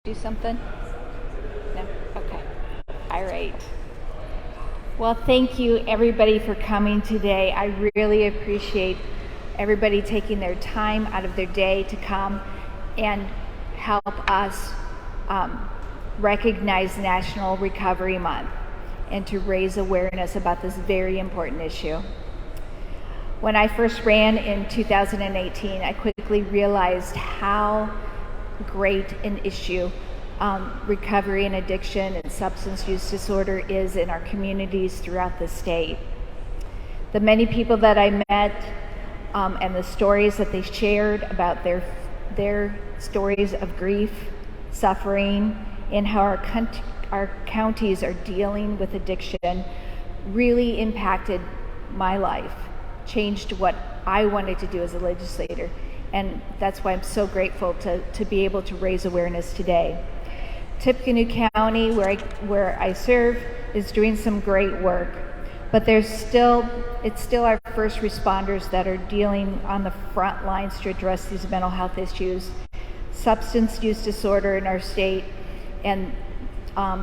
do something? No? Okay. All right. Well, thank you everybody for coming today. I really appreciate everybody taking their time out of their day to come and help us recognize National Recovery Month and to raise awareness about this very important issue. When I first ran in 2018, I quickly realized how great an issue recovery and addiction and substance use disorder is in our communities throughout the state. The many people that I met and the stories that they shared about their stories of grief, suffering, and how our counties are dealing with addiction really impacted my life, changed what I wanted to do as a legislator. And that's why I'm so grateful to be able to raise awareness today. Tippecanoe County, where I serve, is doing some great work, but it's still our first responders that are dealing on the front lines to address these mental health issues, substance use disorder in our state, and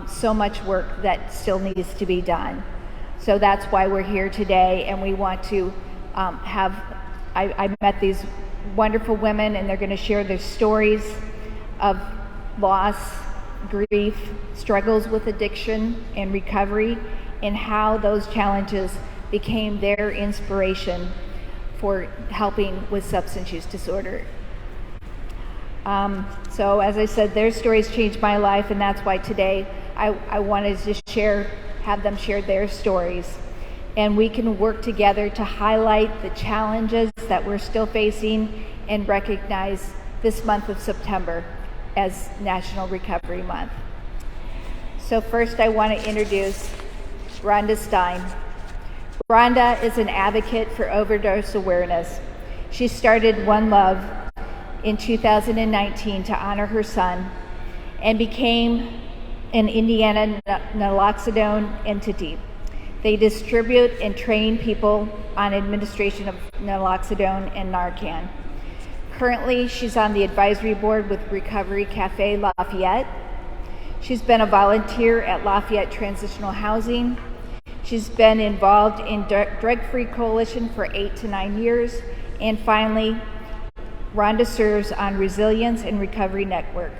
so much work that still needs to be done. So that's why we're here today, and we want to I met these wonderful women, and they're going to share their stories of loss, grief, struggles with addiction and recovery, and how those challenges became their inspiration for helping with substance use disorder. So as I said, their stories changed my life, and that's why today I wanted to have them share their stories. And we can work together to highlight the challenges that we're still facing and recognize this month of September as National Recovery Month. So first I want to introduce Rhonda Stein. Rhonda is an advocate for overdose awareness. She started One Love in 2019 to honor her son and became an Indiana naloxone entity. They distribute and train people on administration of naloxone and Narcan. Currently, she's on the advisory board with Recovery Cafe Lafayette. She's been a volunteer at Lafayette Transitional Housing. She's been involved in Drug-Free Coalition for 8 to 9 years. And finally, Rhonda serves on Resilience and Recovery Network.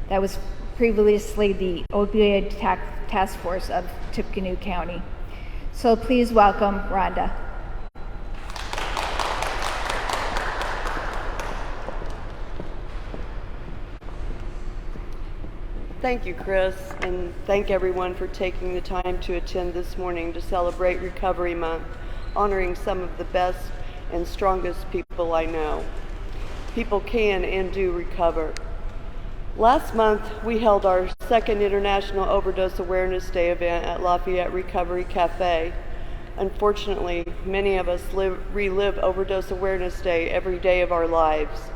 That was previously the Opioid Task Force of Tippecanoe County. So please welcome Rhonda. Thank you, Chris, and thank everyone for taking the time to attend this morning to celebrate Recovery Month, honoring some of the best and strongest people I know. People can and do recover. Last month, we held our second International Overdose Awareness Day event at Lafayette Recovery Cafe. Unfortunately, many of us relive Overdose Awareness Day every day of our lives.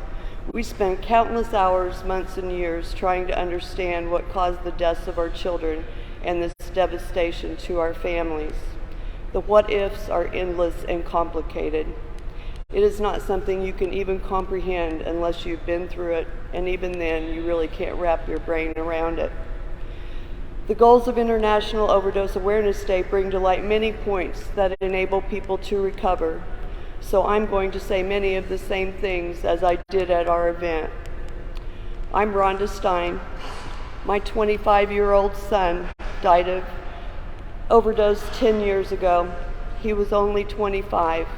We spent countless hours, months, and years trying to understand what caused the deaths of our children and this devastation to our families. The what-ifs are endless and complicated. It is not something you can even comprehend unless you've been through it, and even then, you really can't wrap your brain around it. The goals of International Overdose Awareness Day bring to light many points that enable people to recover, so I'm going to say many of the same things as I did at our event. I'm Rhonda Stein. My 25-year-old son died of overdose 10 years ago. He was only 25.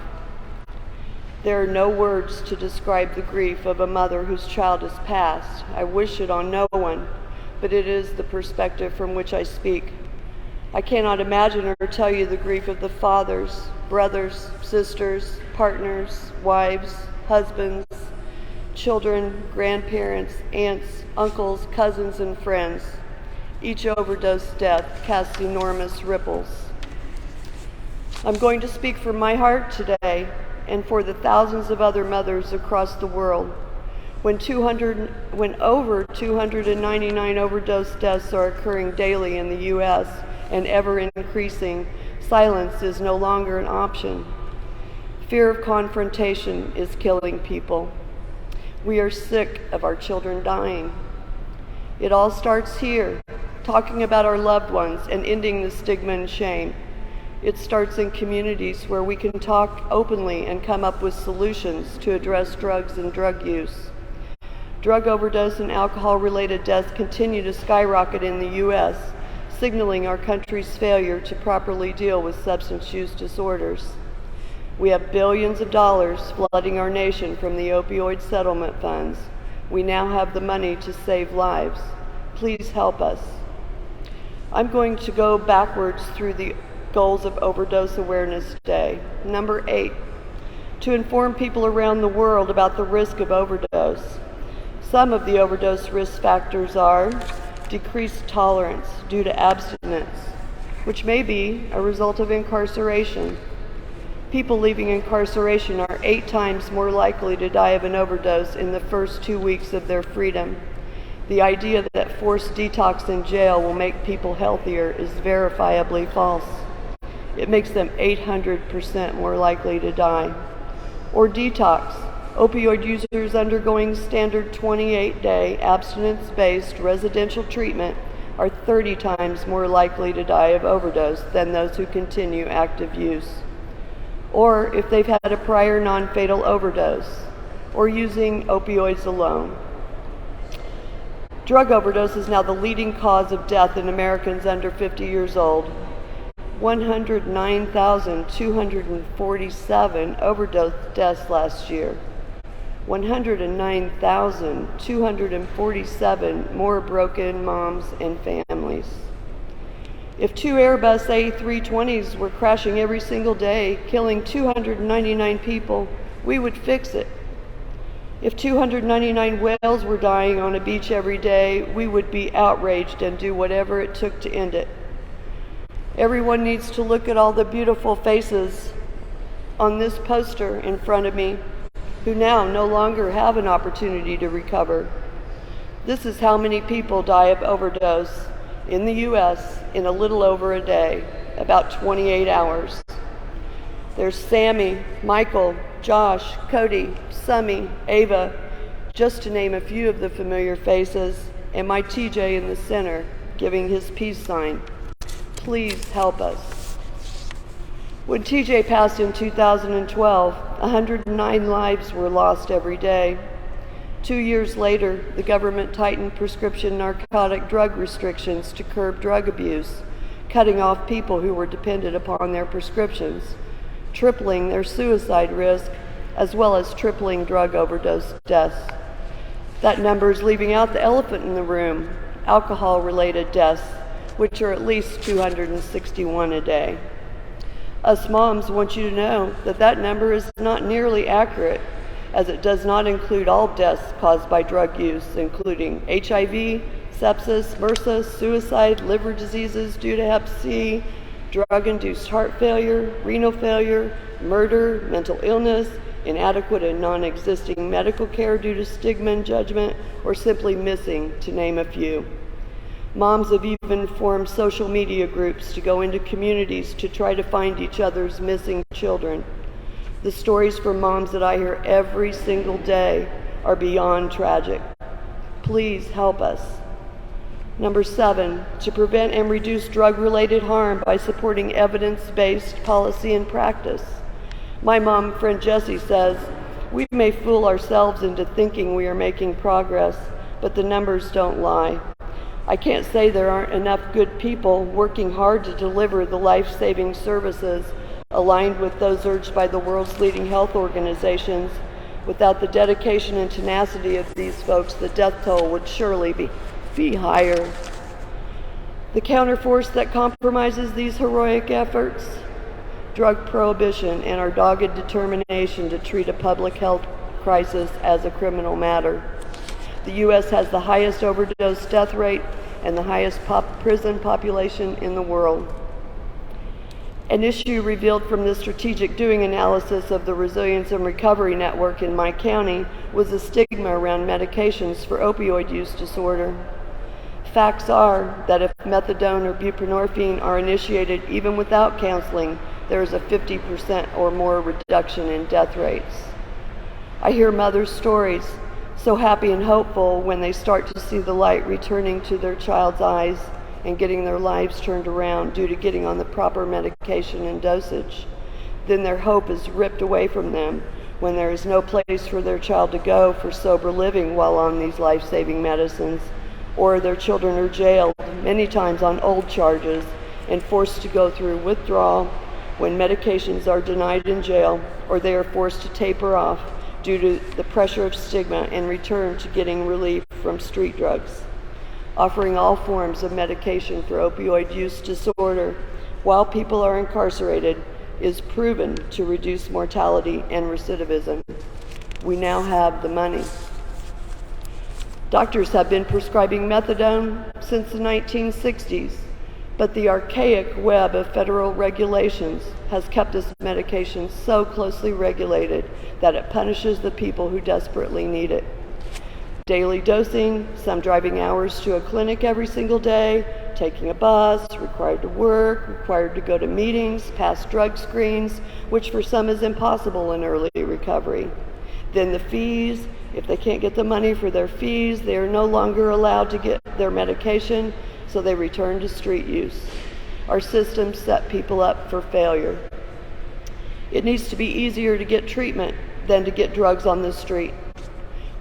There are no words to describe the grief of a mother whose child has passed. I wish it on no one, but it is the perspective from which I speak. I cannot imagine or tell you the grief of the fathers, brothers, sisters, partners, wives, husbands, children, grandparents, aunts, uncles, cousins, and friends. Each overdose death casts enormous ripples. I'm going to speak from my heart today and for the thousands of other mothers across the world. When over 299 overdose deaths are occurring daily in the U.S. and ever increasing, silence is no longer an option. Fear of confrontation is killing people. We are sick of our children dying. It all starts here, talking about our loved ones and ending the stigma and shame. It starts in communities where we can talk openly and come up with solutions to address drugs and drug use. Drug overdose and alcohol-related deaths continue to skyrocket in the U.S., signaling our country's failure to properly deal with substance use disorders. We have billions of dollars flooding our nation from the opioid settlement funds. We now have the money to save lives. Please help us. I'm going to go backwards through the goals of Overdose Awareness Day. Number 8, to inform people around the world about the risk of overdose. Some of the overdose risk factors are decreased tolerance due to abstinence, which may be a result of incarceration. People leaving incarceration are 8 times more likely to die of an overdose in the first 2 weeks of their freedom. The idea that forced detox in jail will make people healthier is verifiably false. It makes them 800% more likely to die. Or detox. Opioid users undergoing standard 28-day abstinence-based residential treatment are 30 times more likely to die of overdose than those who continue active use. Or if they've had a prior non-fatal overdose, or using opioids alone. Drug overdose is now the leading cause of death in Americans under 50 years old. 109,247 overdose deaths last year. 109,247 more broken moms and families. If 2 Airbus A320s were crashing every single day, killing 299 people, we would fix it. If 299 whales were dying on a beach every day, we would be outraged and do whatever it took to end it. Everyone needs to look at all the beautiful faces on this poster in front of me who now no longer have an opportunity to recover. This is how many people die of overdose in the U.S. in a little over a day, about 28 hours. There's Sammy, Michael, Josh, Cody, Summy, Ava, just to name a few of the familiar faces, and my TJ in the center giving his peace sign. Please help us. When TJ passed in 2012, 109 lives were lost every day. 2 years later, the government tightened prescription narcotic drug restrictions to curb drug abuse, cutting off people who were dependent upon their prescriptions, tripling their suicide risk, as well as tripling drug overdose deaths. That number is leaving out the elephant in the room, alcohol-related deaths, which are at least 261 a day. Us moms want you to know that that number is not nearly accurate, as it does not include all deaths caused by drug use, including HIV, sepsis, MRSA, suicide, liver diseases due to Hep C, drug-induced heart failure, renal failure, murder, mental illness, inadequate and non-existing medical care due to stigma and judgment, or simply missing, to name a few. Moms have even formed social media groups to go into communities to try to find each other's missing children. The stories from moms that I hear every single day are beyond tragic. Please help us. Number 7, to prevent and reduce drug-related harm by supporting evidence-based policy and practice. My mom friend Jessie says, we may fool ourselves into thinking we are making progress, but the numbers don't lie. I can't say there aren't enough good people working hard to deliver the life-saving services aligned with those urged by the world's leading health organizations. Without the dedication and tenacity of these folks, the death toll would surely be higher. The counterforce that compromises these heroic efforts? Drug prohibition and our dogged determination to treat a public health crisis as a criminal matter. The U.S. has the highest overdose death rate and the highest prison population in the world. An issue revealed from the strategic doing analysis of the Resilience and Recovery Network in my county was the stigma around medications for opioid use disorder. Facts are that if methadone or buprenorphine are initiated even without counseling, there is a 50% or more reduction in death rates. I hear mothers' stories. So happy and hopeful when they start to see the light returning to their child's eyes and getting their lives turned around due to getting on the proper medication and dosage. Then their hope is ripped away from them when there is no place for their child to go for sober living while on these life-saving medicines, or their children are jailed, many times on old charges, and forced to go through withdrawal when medications are denied in jail, or they are forced to taper off due to the pressure of stigma and return to getting relief from street drugs. Offering all forms of medication for opioid use disorder while people are incarcerated is proven to reduce mortality and recidivism. We now have the money. Doctors have been prescribing methadone since the 1960s, but the archaic web of federal regulations has kept this medication so closely regulated that it punishes the people who desperately need it. Daily dosing, some driving hours to a clinic every single day, taking a bus, required to work, required to go to meetings, pass drug screens, which for some is impossible in early recovery. Then the fees, if they can't get the money for their fees, they are no longer allowed to get their medication, so they return to street use. Our system set people up for failure. It needs to be easier to get treatment than to get drugs on the street.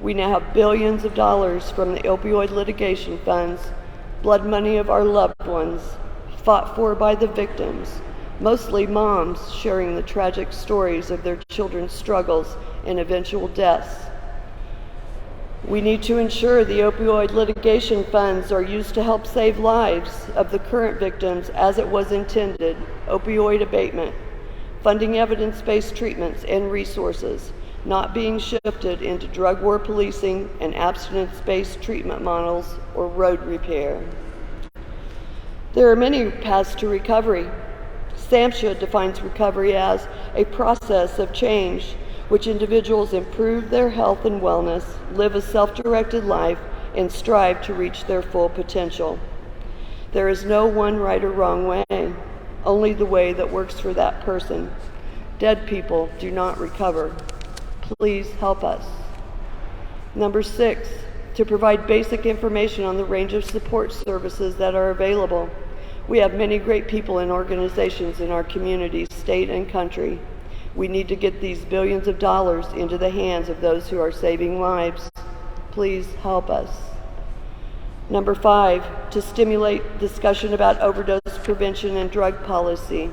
We now have billions of dollars from the opioid litigation funds, blood money of our loved ones, fought for by the victims, mostly moms sharing the tragic stories of their children's struggles and eventual deaths. We need to ensure the opioid litigation funds are used to help save lives of the current victims as it was intended, opioid abatement, funding evidence-based treatments and resources, not being shifted into drug war policing and abstinence-based treatment models or road repair. There are many paths to recovery. SAMHSA defines recovery as a process of change which individuals improve their health and wellness, live a self-directed life, and strive to reach their full potential. There is no one right or wrong way, only the way that works for that person. Dead people do not recover. Please help us. Number 6, to provide basic information on the range of support services that are available. We have many great people and organizations in our community, state, and country. We need to get these billions of dollars into the hands of those who are saving lives. Please help us. Number 5, to stimulate discussion about overdose prevention and drug policy.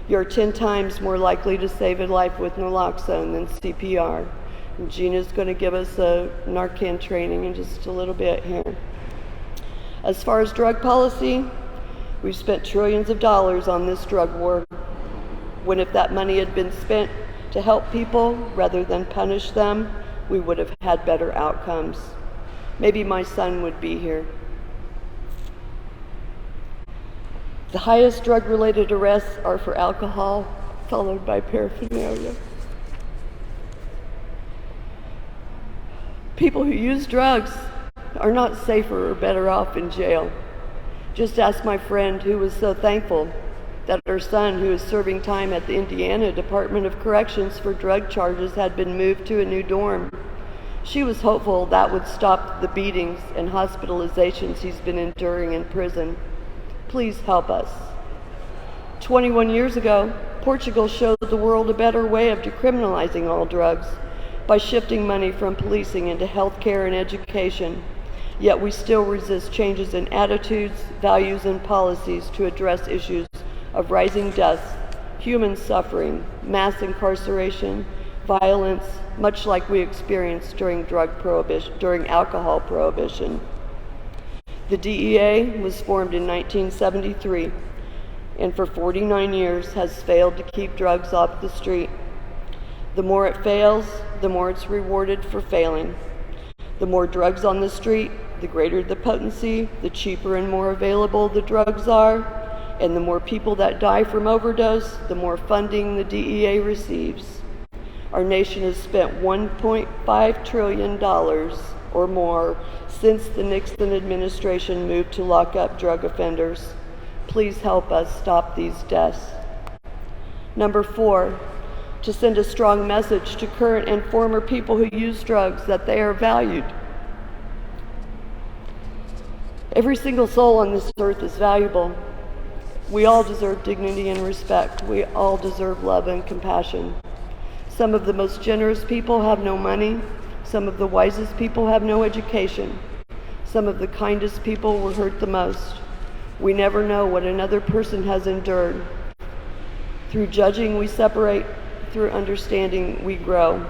You're 10 times more likely to save a life with naloxone than CPR. And Gina's going to give us a Narcan training in just a little bit here. As far as drug policy, we've spent trillions of dollars on this drug war, when if that money had been spent to help people rather than punish them, we would have had better outcomes. Maybe my son would be here. The highest drug-related arrests are for alcohol, followed by paraphernalia. People who use drugs are not safer or better off in jail. Just ask my friend who was so thankful that her son, who is serving time at the Indiana Department of Corrections for drug charges, had been moved to a new dorm. She was hopeful that would stop the beatings and hospitalizations he's been enduring in prison. Please help us. 21 years ago, Portugal showed the world a better way of decriminalizing all drugs by shifting money from policing into healthcare and education. Yet we still resist changes in attitudes, values, and policies to address issues of rising deaths, human suffering, mass incarceration, violence, much like we experienced during alcohol prohibition. The DEA was formed in 1973 and for 49 years has failed to keep drugs off the street. The more it fails, the more it's rewarded for failing. The more drugs on the street, the greater the potency, the cheaper and more available the drugs are, and the more people that die from overdose, the more funding the DEA receives. Our nation has spent $1.5 trillion or more since the Nixon administration moved to lock up drug offenders. Please help us stop these deaths. Number 4, to send a strong message to current and former people who use drugs that they are valued. Every single soul on this earth is valuable. We all deserve dignity and respect. We all deserve love and compassion. Some of the most generous people have no money. Some of the wisest people have no education. Some of the kindest people were hurt the most. We never know what another person has endured. Through judging, we separate. Through understanding, we grow.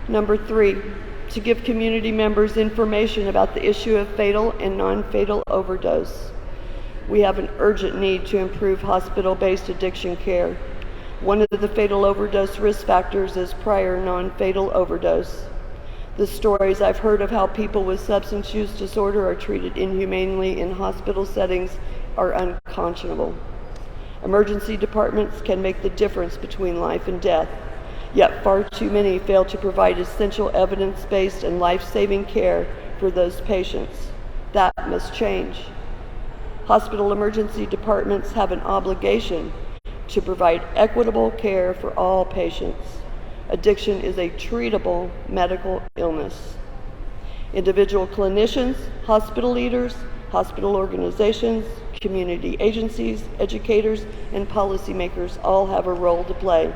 Number 3, to give community members information about the issue of fatal and non-fatal overdose. We have an urgent need to improve hospital-based addiction care. One of the fatal overdose risk factors is prior non-fatal overdose. The stories I've heard of how people with substance use disorder are treated inhumanely in hospital settings are unconscionable. Emergency departments can make the difference between life and death, yet far too many fail to provide essential evidence-based and life-saving care for those patients. That must change. Hospital emergency departments have an obligation to provide equitable care for all patients. Addiction is a treatable medical illness. Individual clinicians, hospital leaders, hospital organizations, community agencies, educators, and policymakers all have a role to play.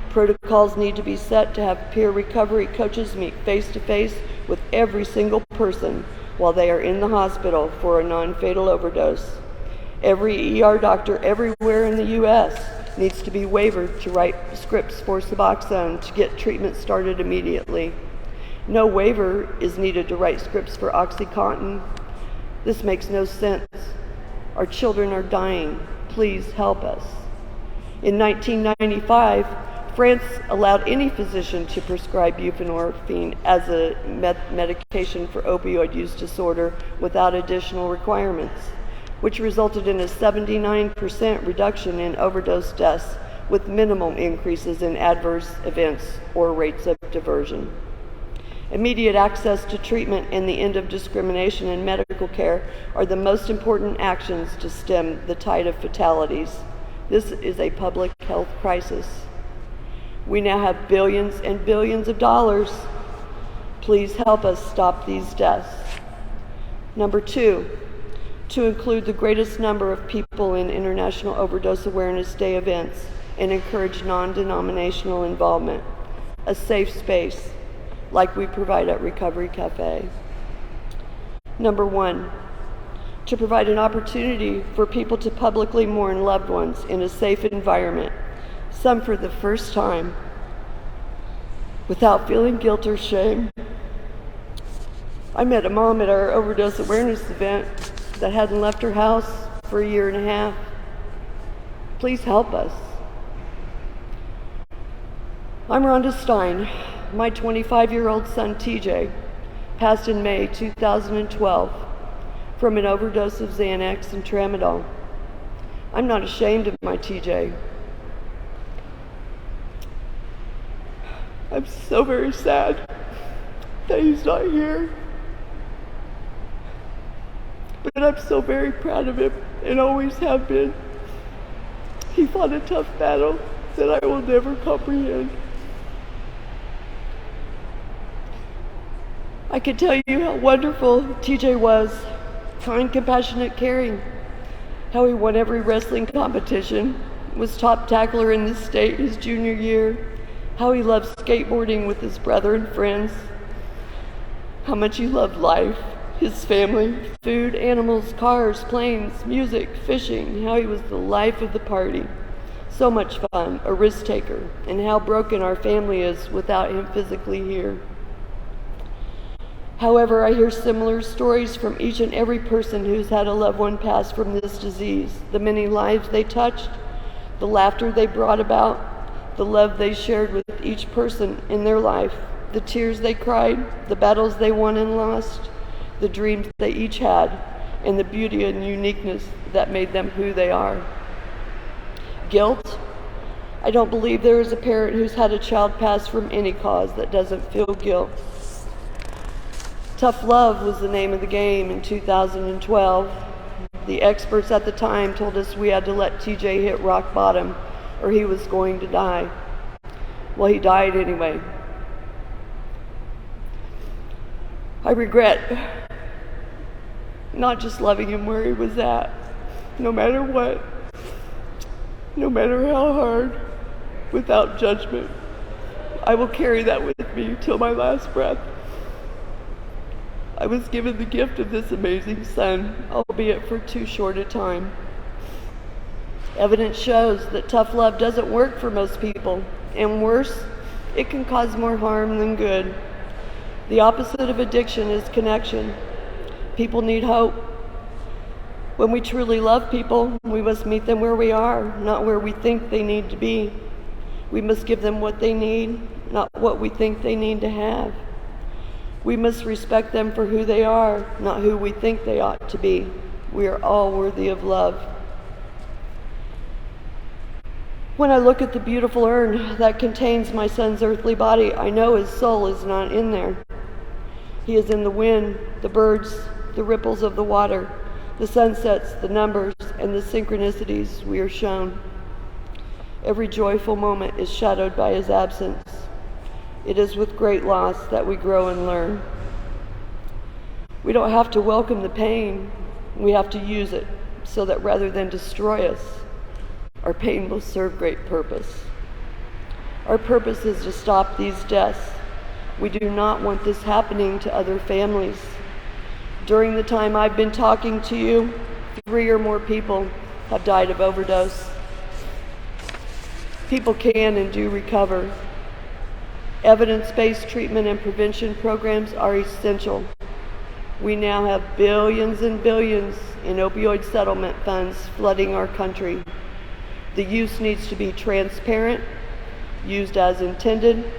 Protocols need to be set to have peer recovery coaches meet face-to-face with every single person while they are in the hospital for a non-fatal overdose. Every ER doctor everywhere in the U.S. needs to be waivered to write scripts for Suboxone to get treatment started immediately. No waiver is needed to write scripts for OxyContin. This makes no sense. Our children are dying. Please help us. In 1995, France allowed any physician to prescribe buprenorphine as a medication for opioid use disorder without additional requirements, which resulted in a 79% reduction in overdose deaths with minimal increases in adverse events or rates of diversion. Immediate access to treatment and the end of discrimination in medical care are the most important actions to stem the tide of fatalities. This is a public health crisis. We now have billions and billions of dollars. Please help us stop these deaths. Number 2, to include the greatest number of people in International Overdose Awareness Day events and encourage non-denominational involvement. A safe space, like we provide at Recovery Cafe. Number 1, to provide an opportunity for people to publicly mourn loved ones in a safe environment, some for the first time, without feeling guilt or shame. I met a mom at our overdose awareness event that hadn't left her house for 1.5 years. Please help us. I'm Rhonda Stein. My 25-year-old son, TJ, passed in May 2012 from an overdose of Xanax and Tramadol. I'm not ashamed of my TJ. I'm so very sad that he's not here. But I'm so very proud of him and always have been. He fought a tough battle that I will never comprehend. I can tell you how wonderful TJ was, kind, compassionate, caring, how he won every wrestling competition, was top tackler in the state his junior year, how he loved skateboarding with his brother and friends, how much he loved life, his family, food, animals, cars, planes, music, fishing, how he was the life of the party. So much fun, a risk taker, and how broken our family is without him physically here. However, I hear similar stories from each and every person who's had a loved one pass from this disease, the many lives they touched, the laughter they brought about, the love they shared with each person in their life, the tears they cried, the battles they won and lost, the dreams they each had, and the beauty and uniqueness that made them who they are. Guilt? I don't believe there is a parent who's had a child pass from any cause that doesn't feel guilt. Tough love was the name of the game in 2012. The experts at the time told us we had to let TJ hit rock bottom or he was going to die. Well, he died anyway. I regret not just loving him where he was at, no matter what, no matter how hard, without judgment. I will carry that with me till my last breath. I was given the gift of this amazing son, albeit for too short a time. Evidence shows that tough love doesn't work for most people, and worse, it can cause more harm than good. The opposite of addiction is connection. People need hope. When we truly love people, we must meet them where we are, not where we think they need to be. We must give them what they need, not what we think they need to have. We must respect them for who they are, not who we think they ought to be. We are all worthy of love. When I look at the beautiful urn that contains my son's earthly body, I know his soul is not in there. He is in the wind, the birds, the ripples of the water, the sunsets, the numbers, and the synchronicities we are shown. Every joyful moment is shadowed by his absence. It is with great loss that we grow and learn. We don't have to welcome the pain. We have to use it so that rather than destroy us, our pain will serve great purpose. Our purpose is to stop these deaths. We do not want this happening to other families. During the time I've been talking to you, 3 or more people have died of overdose. People can and do recover. Evidence-based treatment and prevention programs are essential. We now have billions and billions in opioid settlement funds flooding our country. The use needs to be transparent, used as intended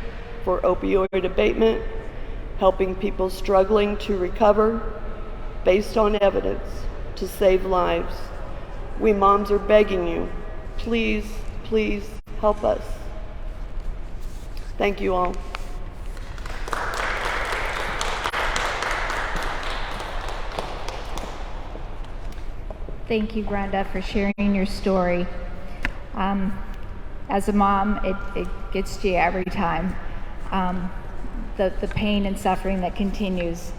for opioid abatement, helping people struggling to recover based on evidence to save lives. We moms are begging you, please, please help us. Thank you all. Thank you, Rhonda, for sharing your story. As a mom, it gets to you every time, the pain and suffering that continues.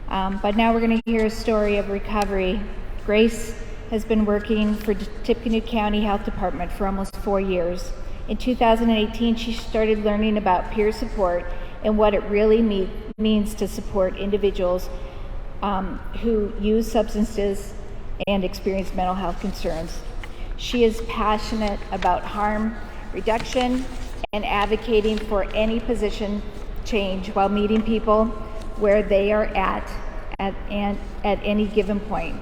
But now we're going to hear a story of recovery. Grace has been working for Tippecanoe County Health Department for almost 4 years. In 2018, she started learning about peer support and what it really means to support individuals who use substances and experience mental health concerns. She is passionate about harm reduction and advocating for any position change while meeting people where they are at any given point.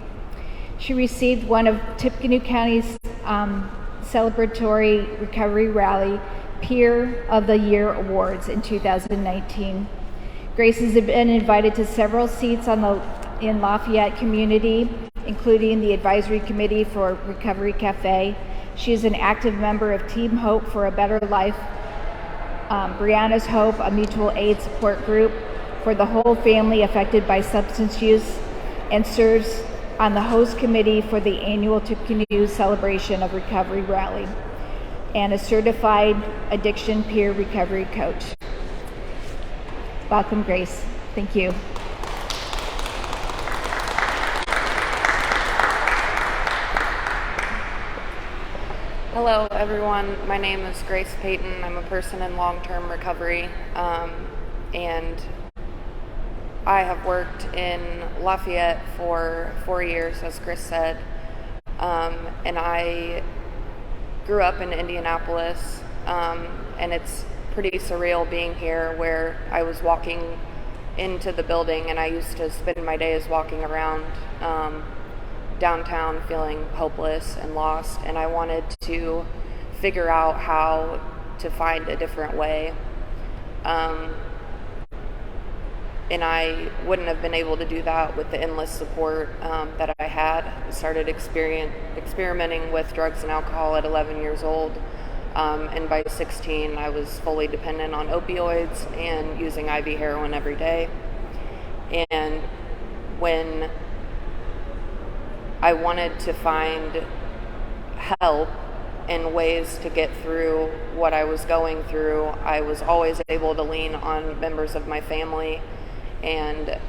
She received one of Tippecanoe County's celebratory recovery rally Peer of the Year awards in 2019. Grace has been invited to several seats in Lafayette community, including the advisory committee for Recovery Cafe. She is an active member of Team Hope for a Better Life, Brianna's Hope, a mutual aid support group for the whole family affected by substance use, and serves on the host committee for the annual Tippecanoe Celebration of Recovery Rally, and a certified addiction peer recovery coach. Welcome, Grace. Thank you. Hello, everyone. My name is Grace Paton. I'm a person in long-term recovery, and I have worked in Lafayette for 4 years, as Chris said, and I grew up in Indianapolis, and it's pretty surreal being here, where I was walking into the building, and I used to spend my days walking around downtown feeling hopeless and lost, and I wanted to figure out how to find a different way. And I wouldn't have been able to do that with the endless support that I had. I started experimenting with drugs and alcohol at 11 years old, and by 16 I was fully dependent on opioids and using IV heroin every day. And when I wanted to find help in ways to get through what I was going through. I was always able to lean on members of my family, and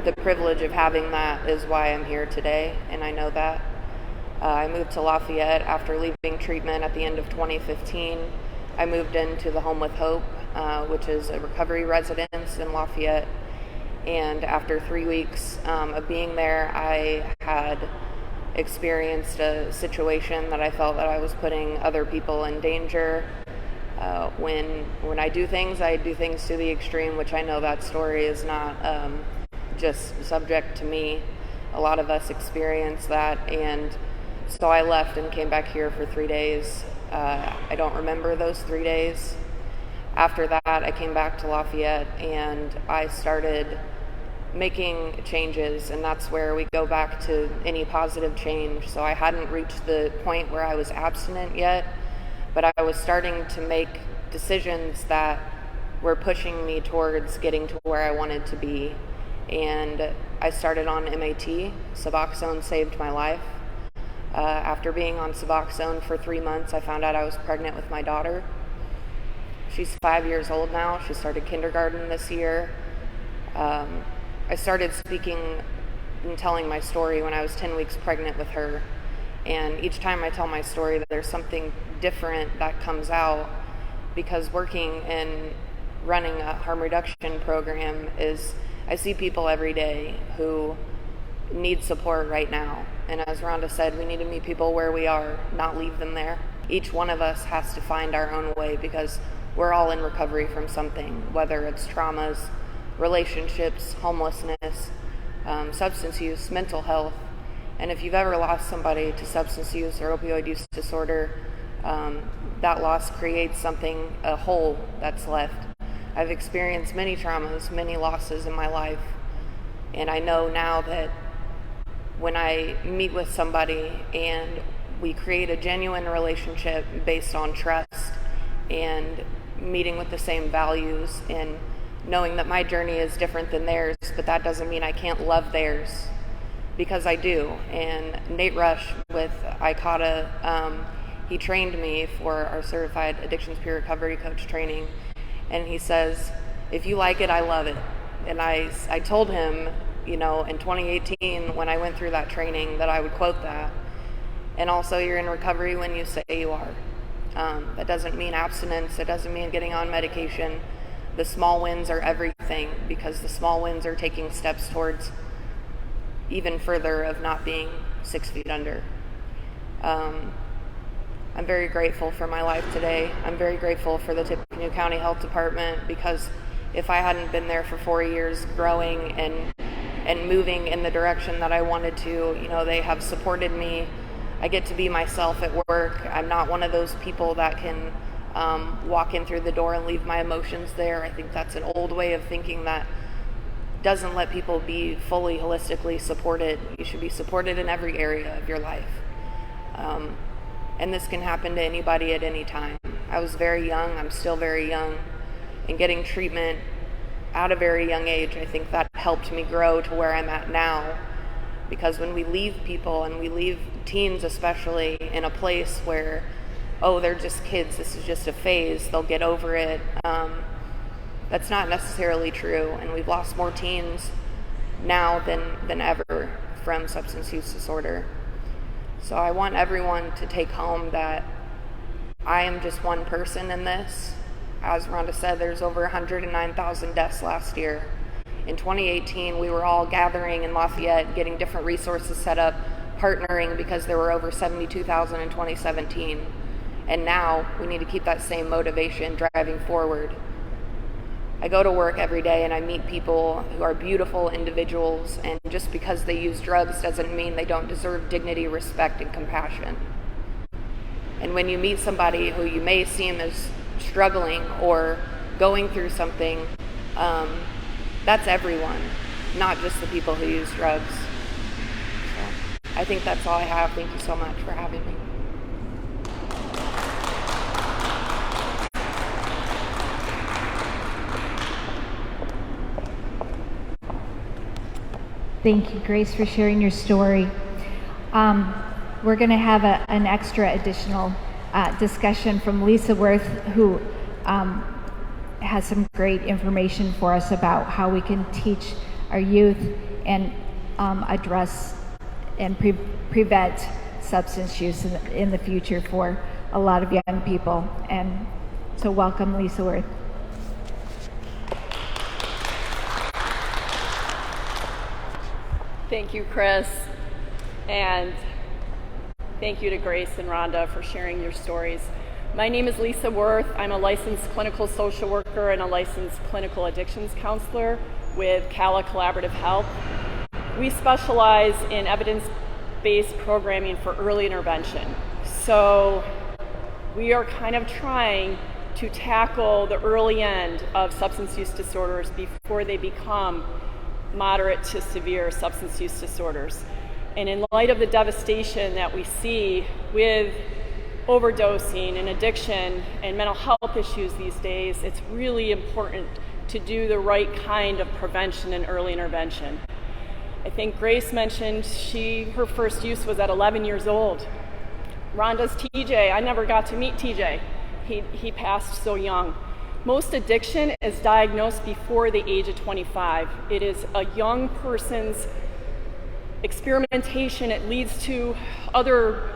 the privilege of having that is why I'm here today, and I know that. I moved to Lafayette after leaving treatment at the end of 2015. I moved into the Home with Hope, which is a recovery residence in Lafayette. And after 3 weeks of being there, I had experienced a situation that I felt that I was putting other people in danger. When I do things to the extreme, which I know that story is not just subject to me. A lot of us experience that, and so I left and came back here for 3 days. I don't remember those 3 days. After that, I came back to Lafayette and I started making changes, and that's where we go back to any positive change. So I hadn't reached the point where I was abstinent yet, but I was starting to make decisions that were pushing me towards getting to where I wanted to be. And I started on MAT. Suboxone saved my life. After being on Suboxone for 3 months, I found out I was pregnant with my daughter. She's 5 years old now. She started kindergarten this year. I started speaking and telling my story when I was 10 weeks pregnant with her. And each time I tell my story, there's something different that comes out, because working and running a harm reduction program is, I see people every day who need support right now. And as Rhonda said, we need to meet people where we are, not leave them there. Each one of us has to find our own way, because we're all in recovery from something, whether it's traumas, relationships, homelessness, substance use, mental health. And if you've ever lost somebody to substance use or opioid use disorder, that loss creates something, a hole that's left. I've experienced many traumas, many losses in my life, and I know now that when I meet with somebody and we create a genuine relationship based on trust and meeting with the same values and knowing that my journey is different than theirs, but that doesn't mean I can't love theirs, because I do. And Nate Rush with Calla, he trained me for our certified addictions peer recovery coach training, and he says, if you like it, I love it. And I told him, in 2018 when I went through that training, that I would quote that. And also, you're in recovery when you say you are. That doesn't mean abstinence. It doesn't mean getting on medication. The small wins are everything, because the small wins are taking steps towards even further of not being 6 feet under. I'm very grateful for my life today. I'm very grateful for the Tippecanoe County Health Department, because if I hadn't been there for 4 years growing and moving in the direction that I wanted to, they have supported me. I get to be myself at work. I'm not one of those people that can walk in through the door and leave my emotions there. I think that's an old way of thinking that doesn't let people be fully holistically supported. You should be supported in every area of your life. And this can happen to anybody at any time. I was very young. I'm still very young. And getting treatment at a very young age, I think that helped me grow to where I'm at now. Because when we leave people, and we leave teens especially, in a place where, they're just kids, this is just a phase, they'll get over it, that's not necessarily true. And we've lost more teens now than ever from substance use disorder. So I want everyone to take home that I am just one person in this. As Rhonda said, there's over 109,000 deaths last year. In 2018, we were all gathering in Lafayette, getting different resources set up, partnering, because there were over 72,000 in 2017. And now we need to keep that same motivation driving forward. I go to work every day and I meet people who are beautiful individuals, and just because they use drugs doesn't mean they don't deserve dignity, respect, and compassion. And when you meet somebody who you may seem as struggling or going through something, that's everyone, not just the people who use drugs. So I think that's all I have. Thank you so much for having me. Thank you, Grace, for sharing your story. we're going to have an extra additional discussion from Lisa Werth, who has some great information for us about how we can teach our youth and address and prevent substance use in the future for a lot of young people. And so welcome, Lisa Werth. Thank you, Chris, and thank you to Grace and Rhonda for sharing your stories. My name is Lisa Werth. I'm a licensed clinical social worker and a licensed clinical addictions counselor with Calla Collaborative Health. We specialize in evidence-based programming for early intervention. So we are kind of trying to tackle the early end of substance use disorders before they become moderate to severe substance use disorders. And in light of the devastation that we see with overdosing and addiction and mental health issues these days, it's really important to do the right kind of prevention and early intervention. I think Grace mentioned her first use was at 11 years old. Rhonda's TJ, I never got to meet TJ. He passed so young. Most addiction is diagnosed before the age of 25. It is a young person's experimentation. It leads to other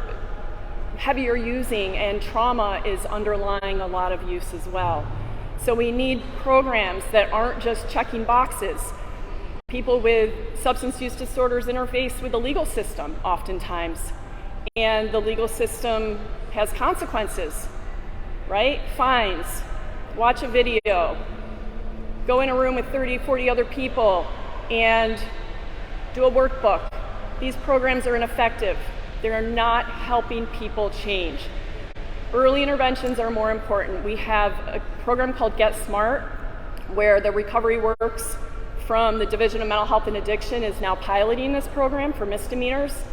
heavier using, and trauma is underlying a lot of use as well. So we need programs that aren't just checking boxes. People with substance use disorders interface with the legal system oftentimes, and the legal system has consequences, right? Fines, watch a video, go in a room with 30, 40 other people and do a workbook. These programs are ineffective. They're not helping people change. Early interventions are more important. We have a program called Get Smart, where the Recovery Works from the Division of Mental Health and Addiction is now piloting this program for misdemeanors.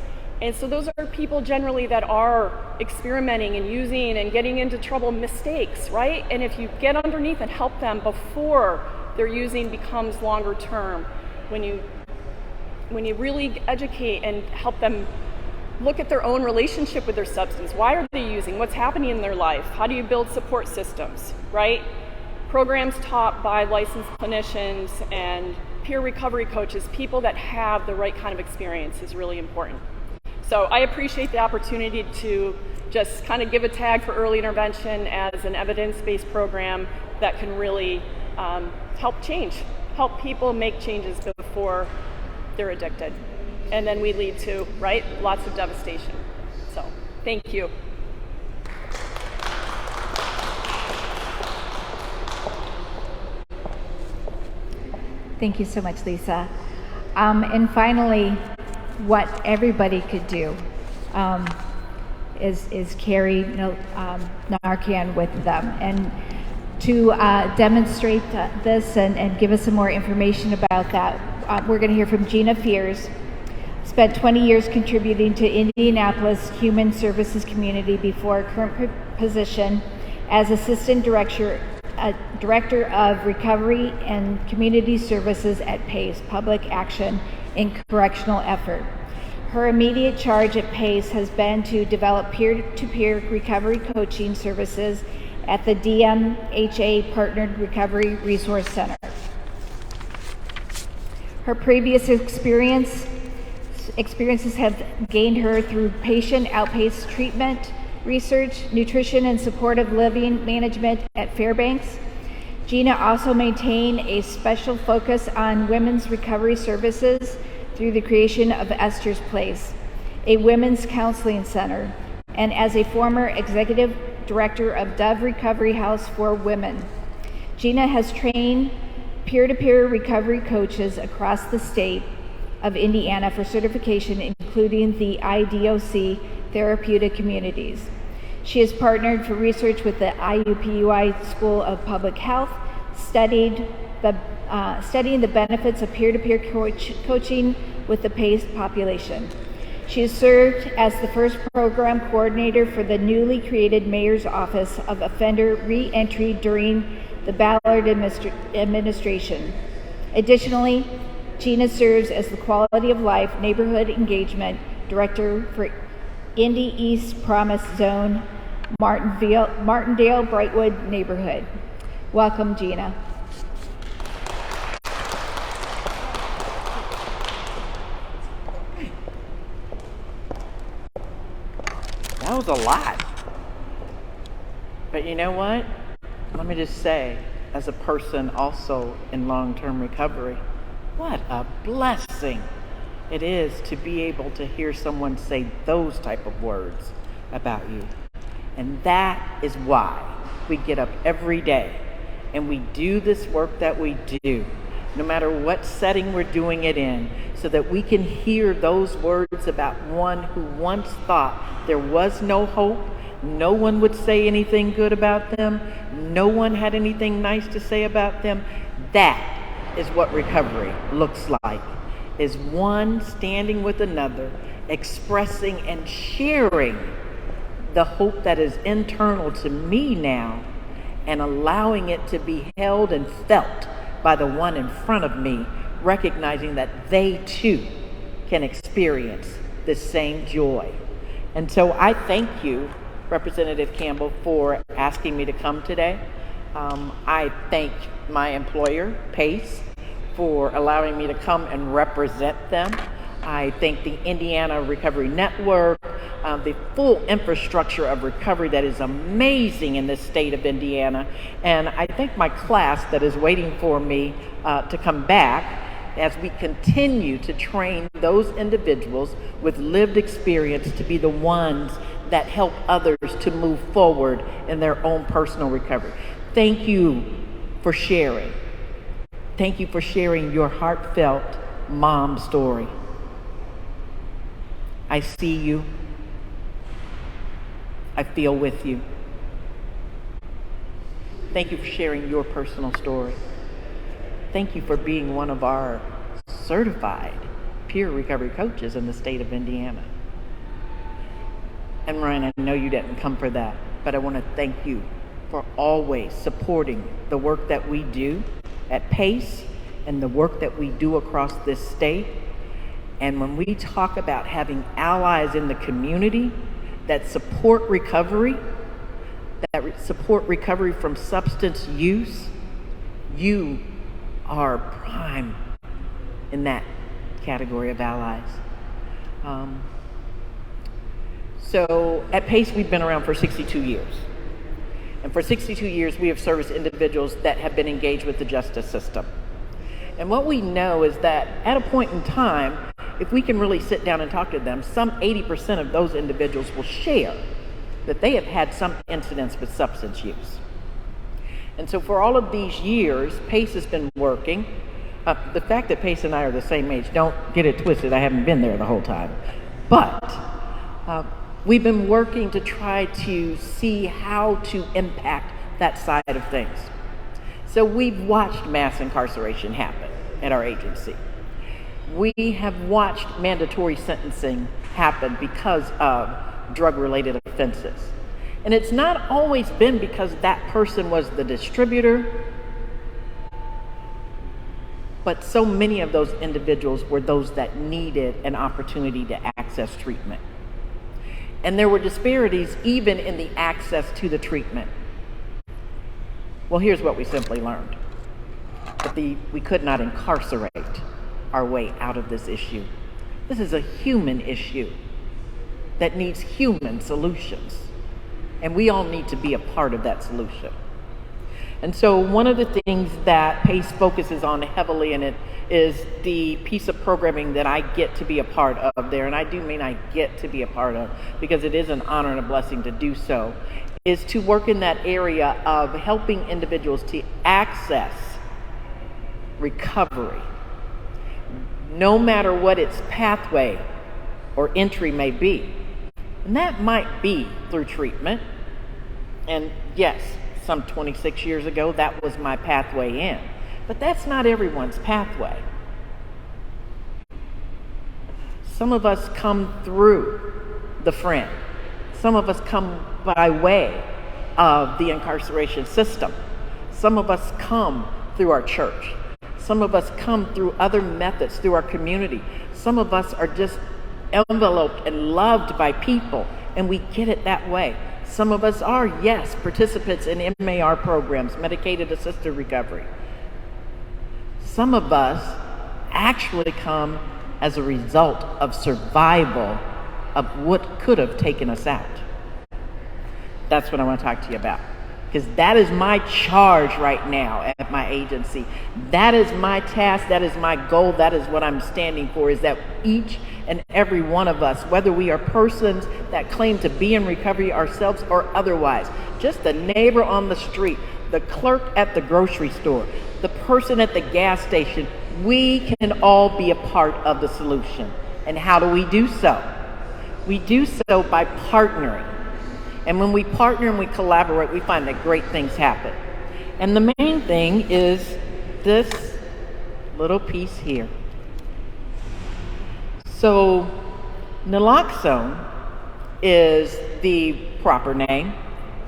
And so those are people generally that are experimenting and using and getting into trouble, mistakes, right? And if you get underneath and help them before their using becomes longer term, when you really educate and help them look at their own relationship with their substance. Why are they using? What's happening in their life? How do you build support systems, right? Programs taught by licensed clinicians and peer recovery coaches, people that have the right kind of experience, is really important. So I appreciate the opportunity to just kind of give a tag for early intervention as an evidence-based program that can really help people make changes before they're addicted. And then we lead to, right, lots of devastation. So, thank you. Thank you so much, Lisa. And finally, what everybody could do is carry Narcan with them. And to demonstrate this and give us some more information about that, we're going to hear from Gina Fears. Spent 20 years contributing to Indianapolis Human Services Community before her current position as Assistant Director of Recovery and Community Services at PACE, Public Action in Correctional Effort. Her immediate charge at PACE has been to develop peer-to-peer recovery coaching services at the DMHA Partnered Recovery Resource Center. Her previous experiences have gained her through patient outpatient treatment, research, nutrition, and supportive living management at Fairbanks. Gina also maintained a special focus on women's recovery services through the creation of Esther's Place, a women's counseling center, and as a former executive director of Dove Recovery House for Women. Gina has trained peer-to-peer recovery coaches across the state of Indiana for certification, including the IDOC therapeutic communities. She has partnered for research with the IUPUI School of Public Health, studying the benefits of peer-to-peer coaching with the PACE population. She has served as the first program coordinator for the newly created Mayor's Office of Offender Re-Entry during the Ballard administration. Additionally, Gina serves as the Quality of Life Neighborhood Engagement Director for Indy East Promise Zone, Martindale Brightwood neighborhood. Welcome, Gina. That was a lot. But you know what? Let me just say, as a person also in long-term recovery, what a blessing it is to be able to hear someone say those type of words about you. And that is why we get up every day and we do this work that we do, no matter what setting we're doing it in, so that we can hear those words about one who once thought there was no hope, no one would say anything good about them, no one had anything nice to say about them. That is what recovery looks like, is one standing with another, expressing and sharing the hope that is internal to me now, and allowing it to be held and felt by the one in front of me, recognizing that they too can experience the same joy. And so I thank you, Representative Campbell, for asking me to come today. I thank my employer, PACE, for allowing me to come and represent them. I thank the Indiana Recovery Network, the full infrastructure of recovery that is amazing in the state of Indiana. And I thank my class that is waiting for me to come back as we continue to train those individuals with lived experience to be the ones that help others to move forward in their own personal recovery. Thank you for sharing. Thank you for sharing your heartfelt mom story. I see you. I feel with you. Thank you for sharing your personal story. Thank you for being one of our certified peer recovery coaches in the state of Indiana. And Ryan, I know you didn't come for that, but I want to thank you for always supporting the work that we do at PACE and the work that we do across this state. And when we talk about having allies in the community that support recovery, support recovery from substance use, you are prime in that category of allies. So at PACE, we've been around for 62 years. And for 62 years, we have serviced individuals that have been engaged with the justice system. And what we know is that at a point in time, if we can really sit down and talk to them, some 80% of those individuals will share that they have had some incidents with substance use. And so for all of these years, PACE has been working. The fact that PACE and I are the same age, don't get it twisted, I haven't been there the whole time. But we've been working to try to see how to impact that side of things. So we've watched mass incarceration happen at our agency. We have watched mandatory sentencing happen because of drug-related offenses. And it's not always been because that person was the distributor, but so many of those individuals were those that needed an opportunity to access treatment. And there were disparities even in the access to the treatment. Well, here's what we simply learned. That we could not incarcerate our way out of this issue. This is a human issue that needs human solutions. And we all need to be a part of that solution. And so one of the things that PACE focuses on heavily in it is the piece of programming that I get to be a part of there. And I do mean I get to be a part of, because it is an honor and a blessing to do so, is to work in that area of helping individuals to access recovery, no matter what its pathway or entry may be. And that might be through treatment. And yes, some 26 years ago, that was my pathway in. But that's not everyone's pathway. Some of us come through the friend. Some of us come by way of the incarceration system. Some of us come through our church. Some of us come through other methods, through our community. Some of us are just enveloped and loved by people, and we get it that way. Some of us are, yes, participants in MAR programs, medicated assisted recovery. Some of us actually come as a result of survival of what could have taken us out. That's what I want to talk to you about, because that is my charge right now at my agency. That is my task. That is my goal. That is what I'm standing for, is that each and every one of us, whether we are persons that claim to be in recovery ourselves or otherwise, just the neighbor on the street, the clerk at the grocery store, the person at the gas station, we can all be a part of the solution. And how do we do so? We do so by partnering. And when we partner and we collaborate, we find that great things happen. And the main thing is this little piece here. So naloxone is the proper name,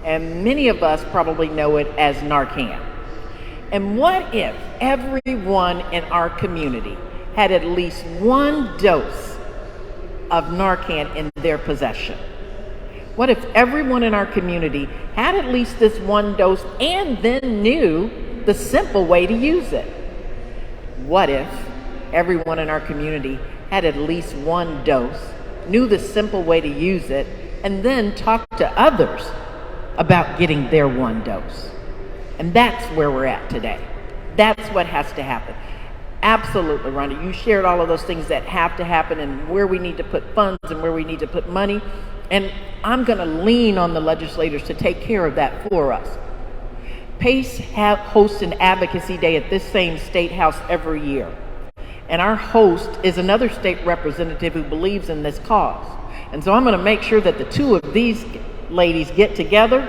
and many of us probably know it as Narcan. And what if everyone in our community had at least one dose of Narcan in their possession? What if everyone in our community had at least this one dose and then knew the simple way to use it? What if everyone in our community had at least one dose, knew the simple way to use it, and then talked to others about getting their one dose? And that's where we're at today. That's what has to happen. Absolutely, Rhonda. You shared all of those things that have to happen and where we need to put funds and where we need to put money. And I'm going to lean on the legislators to take care of that for us. PACE hosts an advocacy day at this same state house every year. And our host is another state representative who believes in this cause. And so I'm going to make sure that the two of these ladies get together.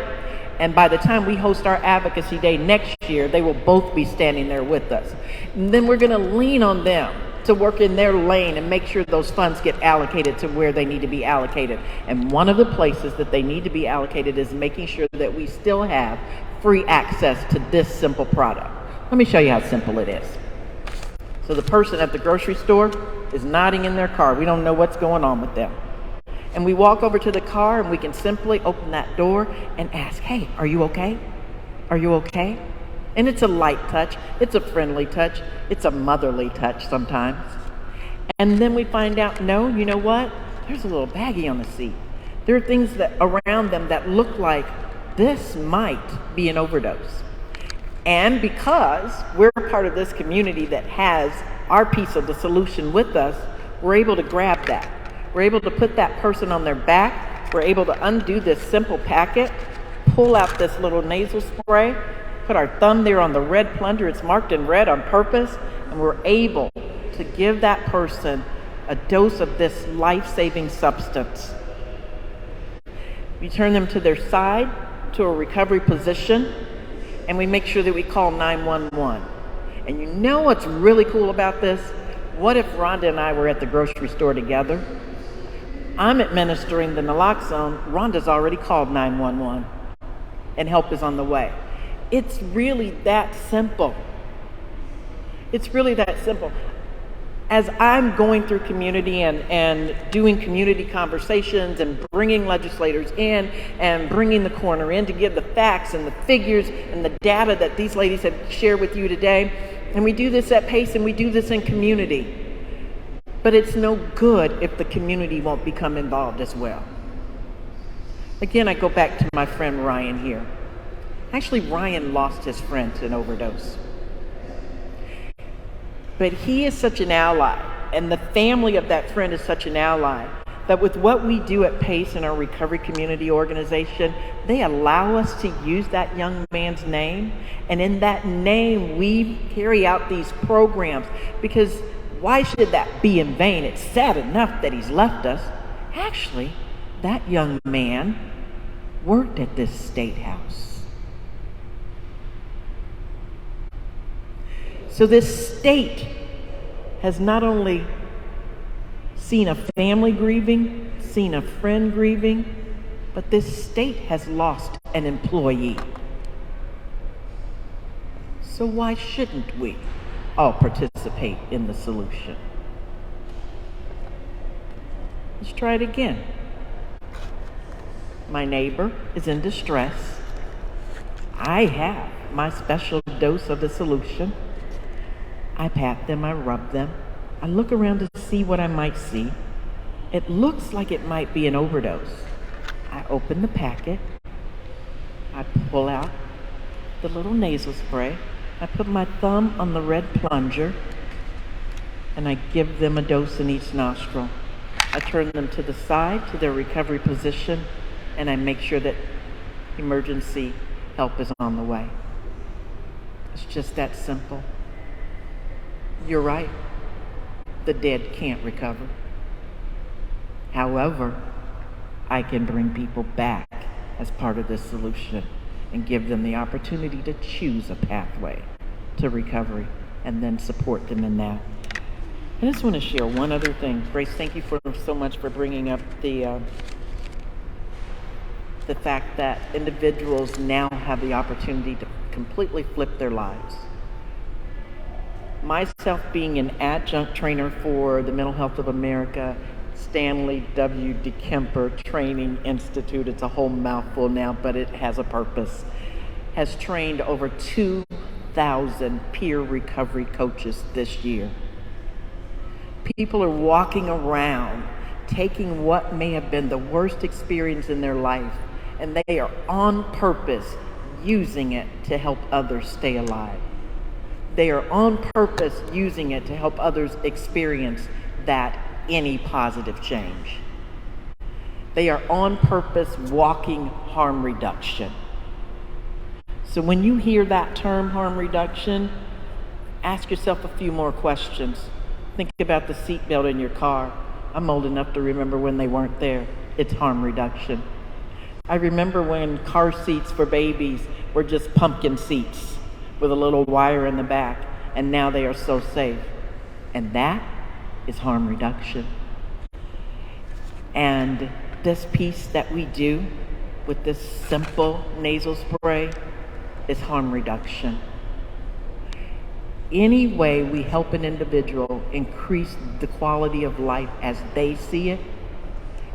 And by the time we host our advocacy day next year, they will both be standing there with us. And then we're going to lean on them to work in their lane and make sure those funds get allocated to where they need to be allocated. And one of the places that they need to be allocated is making sure that we still have free access to this simple product. Let me show you how simple it is. So the person at the grocery store is nodding in their car. We don't know what's going on with them. And we walk over to the car and we can simply open that door and ask, hey, are you okay? Are you okay? And it's a light touch. It's a friendly touch. It's a motherly touch sometimes. And then we find out, no, you know what? There's a little baggie on the seat. There are things that around them that look like this might be an overdose. And because we're part of this community that has our piece of the solution with us, we're able to grab that. We're able to put that person on their back. We're able to undo this simple packet, pull out this little nasal spray, put our thumb there on the red plunger. It's marked in red on purpose. And we're able to give that person a dose of this life-saving substance. We turn them to their side, to a recovery position, and we make sure that we call 911. And you know what's really cool about this? What if Rhonda and I were at the grocery store together? I'm administering the naloxone. Rhonda's already called 911, and help is on the way. It's really that simple. It's really that simple. As I'm going through community and doing community conversations and bringing legislators in and bringing the coroner in to give the facts and the figures and the data that these ladies have shared with you today, and we do this at PACE and we do this in community. But it's no good if the community won't become involved as well. Again, I go back to my friend Ryan here. Actually, Ryan lost his friend to an overdose. But he is such an ally, and the family of that friend is such an ally, that with what we do at PACE in our recovery community organization, they allow us to use that young man's name, and in that name we carry out these programs, because why should that be in vain? It's sad enough that he's left us. Actually, that young man worked at this state house. So this state has not only seen a family grieving, seen a friend grieving, but this state has lost an employee. So why shouldn't we all participate in the solution? Let's try it again. My neighbor is in distress. I have my special dose of the solution. I pat them, I rub them. I look around to see what I might see. It looks like it might be an overdose. I open the packet. I pull out the little nasal spray. I put my thumb on the red plunger, and I give them a dose in each nostril. I turn them to the side to their recovery position, and I make sure that emergency help is on the way. It's just that simple. You're right. The dead can't recover. However, I can bring people back as part of this solution and give them the opportunity to choose a pathway to recovery and then support them in that. I just want to share one other thing. Grace, thank you so much for bringing up the fact that individuals now have the opportunity to completely flip their lives. Myself being an adjunct trainer for the Mental Health of America, Stanley W. DeKemper Training Institute, it's a whole mouthful now, but it has a purpose, has trained over 2,000 peer recovery coaches this year. People are walking around taking what may have been the worst experience in their life, and they are on purpose using it to help others stay alive. They are on purpose using it to help others experience that any positive change. They are on purpose walking harm reduction. So when you hear that term, harm reduction, ask yourself a few more questions. Think about the seatbelt in your car. I'm old enough to remember when they weren't there. It's harm reduction. I remember when car seats for babies were just pumpkin seats with a little wire in the back, and now they are so safe. And that is harm reduction. And this piece that we do with this simple nasal spray is harm reduction. Any way we help an individual increase the quality of life as they see it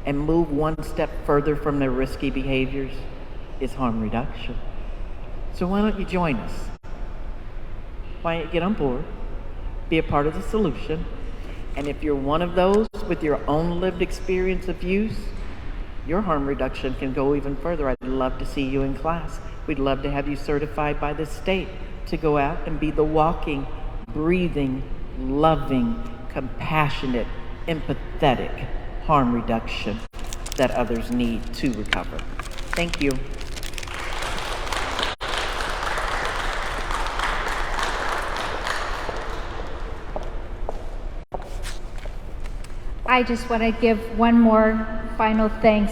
and move one step further from their risky behaviors is harm reduction. So why don't you join us? Why don't you get on board, be a part of the solution, and if you're one of those with your own lived experience of use, your harm reduction can go even further. I'd love to see you in class. We'd love to have you certified by the state to go out and be the walking, breathing, loving, compassionate, empathetic harm reduction that others need to recover. Thank you. I just want to give one more final thanks